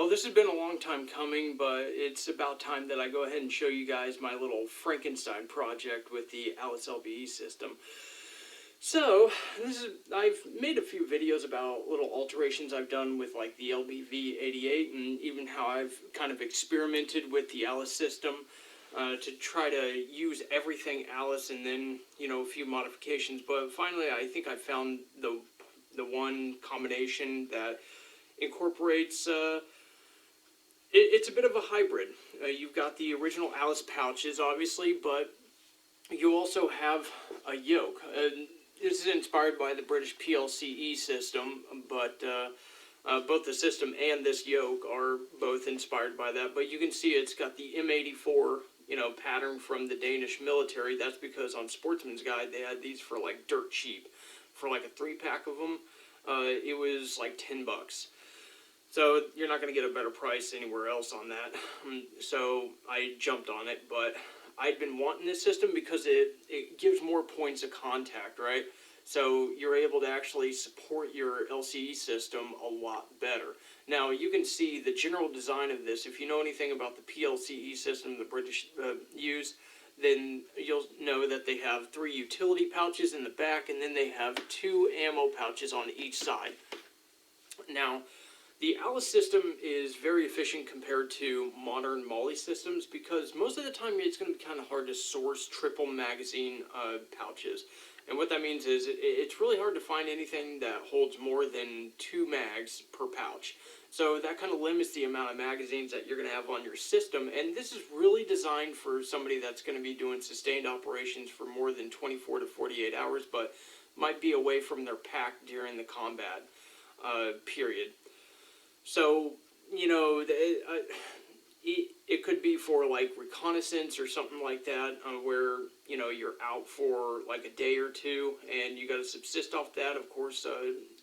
Well, this has been a long time coming, but it's about time that I go ahead and show you guys my little Frankenstein project with the ALICE LCE system. So, I've made a few videos about little alterations I've done with like the LBV88 and even how I've kind of experimented with the ALICE system to try to use everything ALICE and then, a few modifications. But finally, I think I found the one combination that incorporates it's a bit of a hybrid. You've got the original ALICE pouches, obviously, but you also have a yoke. This is inspired by the British PLCE system, but both the system and this yoke are both inspired by that. But you can see it's got the M84, pattern from the Danish military. That's because on Sportsman's Guide they had these for like dirt cheap. For like a 3-pack of them, it was like $10. So you're not going to get a better price anywhere else on that. So I jumped on it, but I'd been wanting this system because it gives more points of contact, right? So you're able to actually support your LCE system a lot better. Now you can see the general design of this. If you know anything about the PLCE system the British use, then you'll know that they have 3 utility pouches in the back, and then they have 2 ammo pouches on each side. Now, the ALICE system is very efficient compared to modern MOLLE systems because most of the time it's going to be kind of hard to source triple magazine pouches. And what that means is it's really hard to find anything that holds more than 2 mags per pouch. So that kind of limits the amount of magazines that you're going to have on your system. And this is really designed for somebody that's going to be doing sustained operations for more than 24 to 48 hours, but might be away from their pack during the combat period. So, it could be for like reconnaissance or something like that, where, you're out for like a day or two and you got to subsist off that. Of course,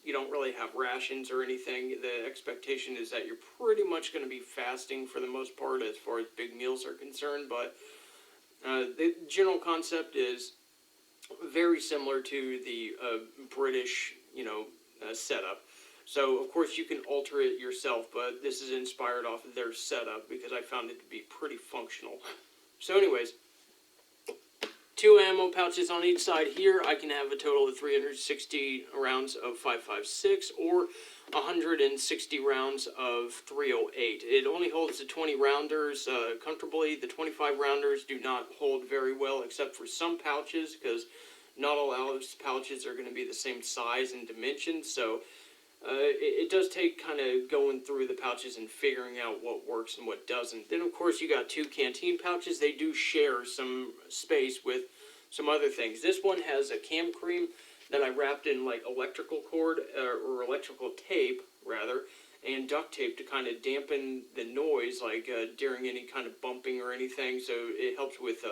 you don't really have rations or anything. The expectation is that you're pretty much going to be fasting for the most part as far as big meals are concerned, but the general concept is very similar to the British, setup. So, of course, you can alter it yourself, but this is inspired off of their setup because I found it to be pretty functional. So anyways, 2 ammo pouches on each side here. I can have a total of 360 rounds of 5.56 or 160 rounds of 308. It only holds the 20 rounders comfortably. The 25 rounders do not hold very well except for some pouches because not all ALICE pouches are going to be the same size and dimensions, so it does take kind of going through the pouches and figuring out what works and what doesn't. Then, of course, you got 2 canteen pouches. They do share some space with some other things. This one has a cam cream that I wrapped in like electrical cord or electrical tape, rather, and duct tape to kind of dampen the noise, like during any kind of bumping or anything. So it helps with,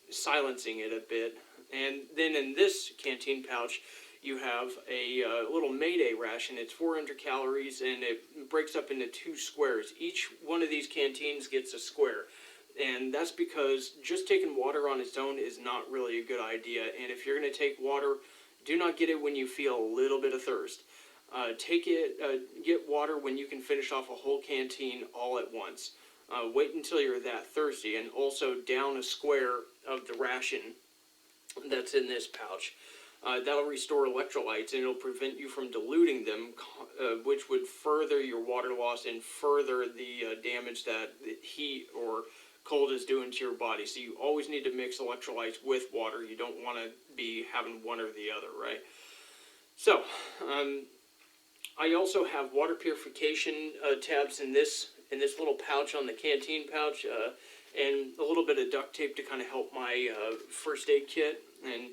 silencing it a bit. And then in this canteen pouch, you have a little Mayday ration. It's 400 calories, and it breaks up into 2 squares. Each one of these canteens gets a square, and that's because just taking water on its own is not really a good idea. And if you're going to take water, do not get it when you feel a little bit of thirst. Get water when you can finish off a whole canteen all at once. Wait until you're that thirsty, and also down a square of the ration that's in this pouch. That'll restore electrolytes, and it'll prevent you from diluting them, which would further your water loss and further the damage that the heat or cold is doing to your body. So you always need to mix electrolytes with water. You don't want to be having one or the other, right? So, I also have water purification tabs in this little pouch on the canteen pouch, and a little bit of duct tape to kind of help my first aid kit. And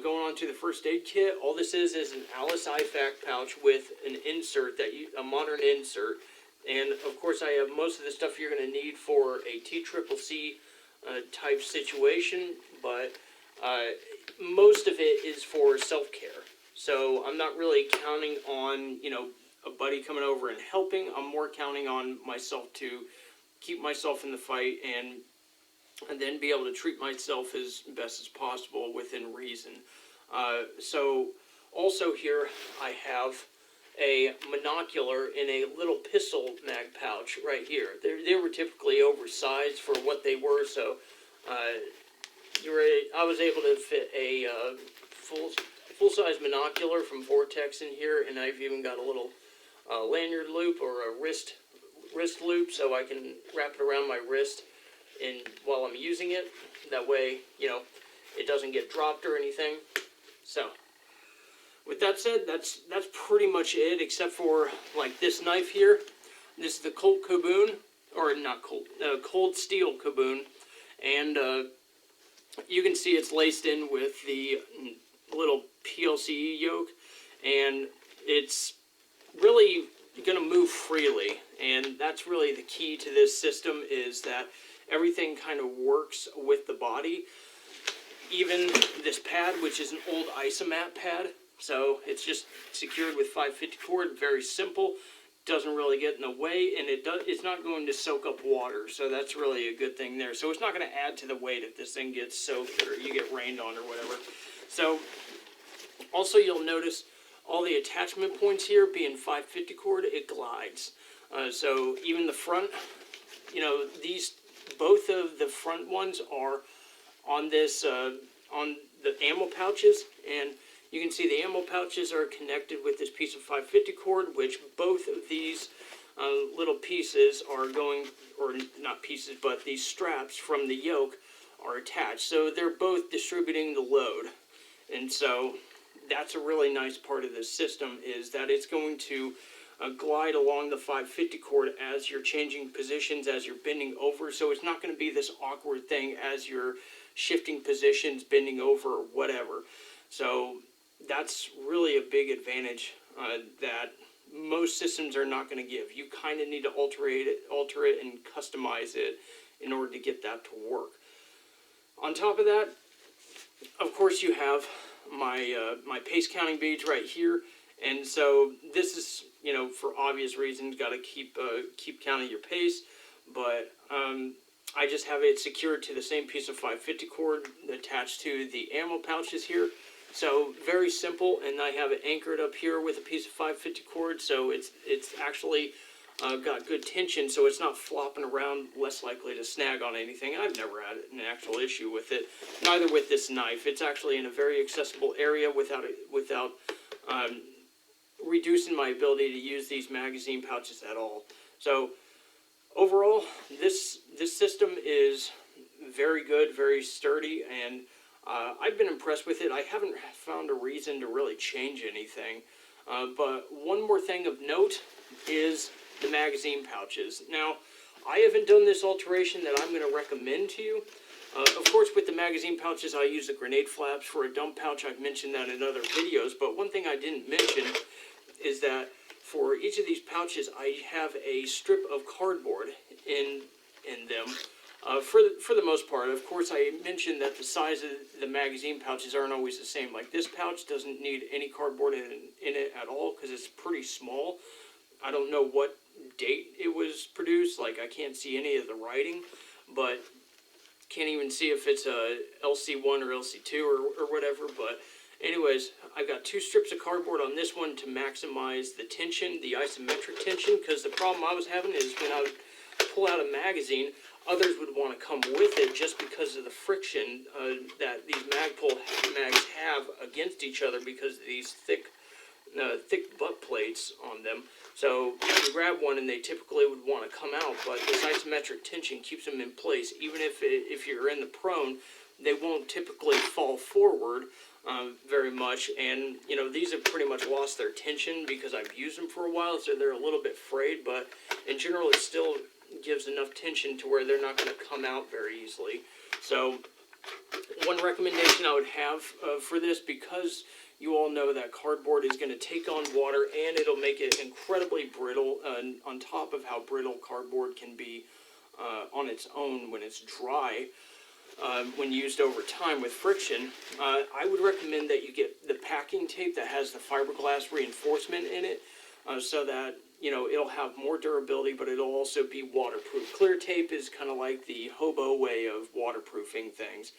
going on to the first aid kit, all this is an ALICE IFAK pouch with an insert, a modern insert. And of course I have most of the stuff you're going to need for a TCCC type situation, but most of it is for self-care. So I'm not really counting on, a buddy coming over and helping. I'm more counting on myself to keep myself in the fight and then be able to treat myself as best as possible within reason. So also here I have a monocular in a little pistol mag pouch right here. They were typically oversized for what they were, so I was able to fit a full-size monocular from Vortex in here, and I've even got a little lanyard loop or a wrist loop, so I can wrap it around my wrist and while I'm using it. That way, you know, it doesn't get dropped or anything. So, with that said, that's pretty much it, except for like this knife here. This is the Colt Kaboon, or not Colt, Cold Steel Kaboon, and you can see it's laced in with the little PLCE yoke, and it's really going to move freely, and that's really the key to this system, is that everything kind of works with the body. Even this pad, which is an old isomat pad, so it's just secured with 550 cord, very simple, doesn't really get in the way, and it's not going to soak up water, so that's really a good thing there. So it's not going to add to the weight if this thing gets soaked or you get rained on or whatever. So also you'll notice all the attachment points here being 550 cord, it glides. So even the front, you know, both of the front ones are on this, on the ammo pouches, and you can see the ammo pouches are connected with this piece of 550 cord, which both of these little pieces are going, or not pieces, but these straps from the yoke are attached. So they're both distributing the load. And so that's a really nice part of this system, is that it's going to glide along the 550 cord as you're changing positions, as you're bending over. So it's not going to be this awkward thing as you're shifting positions, bending over, or whatever. So that's really a big advantage that most systems are not going to give. You kind of need to alter it and customize it in order to get that to work. On top of that, of course, you have my my pace counting beads right here, and so this is, you know, for obvious reasons, got to keep counting your pace, but I just have it secured to the same piece of 550 cord attached to the ammo pouches here. So very simple, and I have it anchored up here with a piece of 550 cord, so it's actually got good tension, so it's not flopping around, less likely to snag on anything. And I've never had an actual issue with it, neither with this knife. It's actually in a very accessible area without reducing my ability to use these magazine pouches at all. So overall, this system is very good, very sturdy, and I've been impressed with it. I haven't found a reason to really change anything. But one more thing of note is the magazine pouches. Now, I haven't done this alteration that I'm going to recommend to you. Of course, with the magazine pouches, I use the grenade flaps for a dump pouch. I've mentioned that in other videos. But one thing I didn't mention is that for each of these pouches, I have a strip of cardboard in them. For the most part. Of course, I mentioned that the size of the magazine pouches aren't always the same. Like this pouch doesn't need any cardboard in it at all because it's pretty small. I don't know what date it was produced. Like, I can't see any of the writing, but can't even see if it's a LC1 or LC2 or whatever. But anyways, I've got two strips of cardboard on this one to maximize the tension, the isometric tension, because the problem I was having is when I would pull out a magazine, others would want to come with it just because of the friction that these mags have against each other because of these thick butt plates on them. So you grab one and they typically would want to come out, but this isometric tension keeps them in place. Even if you're in the prone, they won't typically fall forward very much. And you know, these have pretty much lost their tension because I've used them for a while, so they're a little bit frayed, but in general it still gives enough tension to where they're not going to come out very easily. So one recommendation I would have for this, because you all know that cardboard is going to take on water and it'll make it incredibly brittle, on top of how brittle cardboard can be on its own when it's dry, when used over time with friction. I would recommend that you get the packing tape that has the fiberglass reinforcement in it, so that, you know, it'll have more durability, but it'll also be waterproof. Clear tape is kind of like the hobo way of waterproofing things.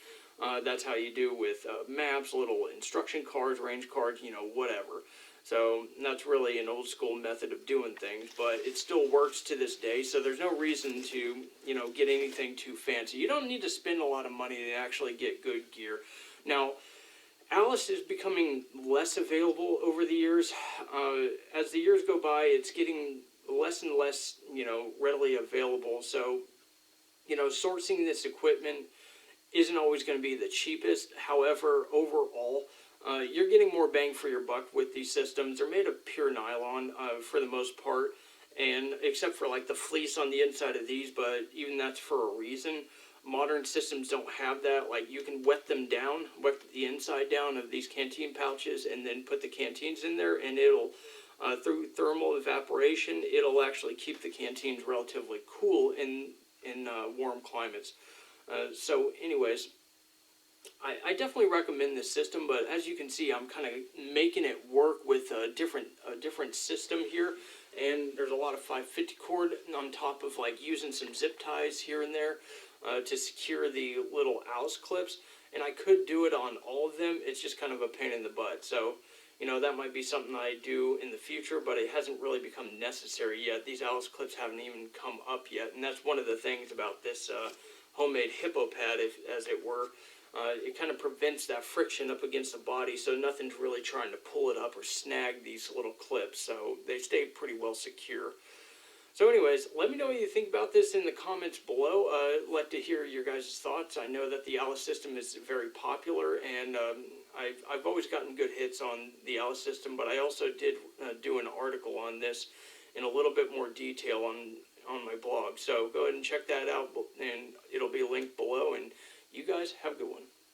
That's how you do with maps, little instruction cards, range cards, you know, whatever. So that's really an old school method of doing things, but it still works to this day. So there's no reason to, get anything too fancy. You don't need to spend a lot of money to actually get good gear. Now, ALICE is becoming less available over the years. As the years go by, it's getting less and less, readily available. So, sourcing this equipment isn't always going to be the cheapest. However, overall, you're getting more bang for your buck with these systems. They're made of pure nylon for the most part, and except for like the fleece on the inside of these, but even that's for a reason. Modern systems don't have that. Like, you can wet them down, wet the inside down of these canteen pouches, and then put the canteens in there, and it'll, through thermal evaporation, it'll actually keep the canteens relatively cool in warm climates. So anyways, I definitely recommend this system, but as you can see, I'm kind of making it work with a different system here, and there's a lot of 550 cord on top of like using some zip ties here and there to secure the little ALICE clips, and I could do it on all of them. It's just kind of a pain in the butt. So, that might be something I do in the future, but it hasn't really become necessary yet. These ALICE clips haven't even come up yet, and that's one of the things about this homemade hippo pad, as it were. It kind of prevents that friction up against the body, so nothing's really trying to pull it up or snag these little clips, so they stay pretty well secure. So anyways, let me know what you think about this in the comments below. I'd like to hear your guys' thoughts. I know that the ALICE system is very popular, and I've always gotten good hits on the ALICE system, but I also did do an article on this in a little bit more detail on my blog. So go ahead and check that out, and it'll be linked below, and you guys have a good one.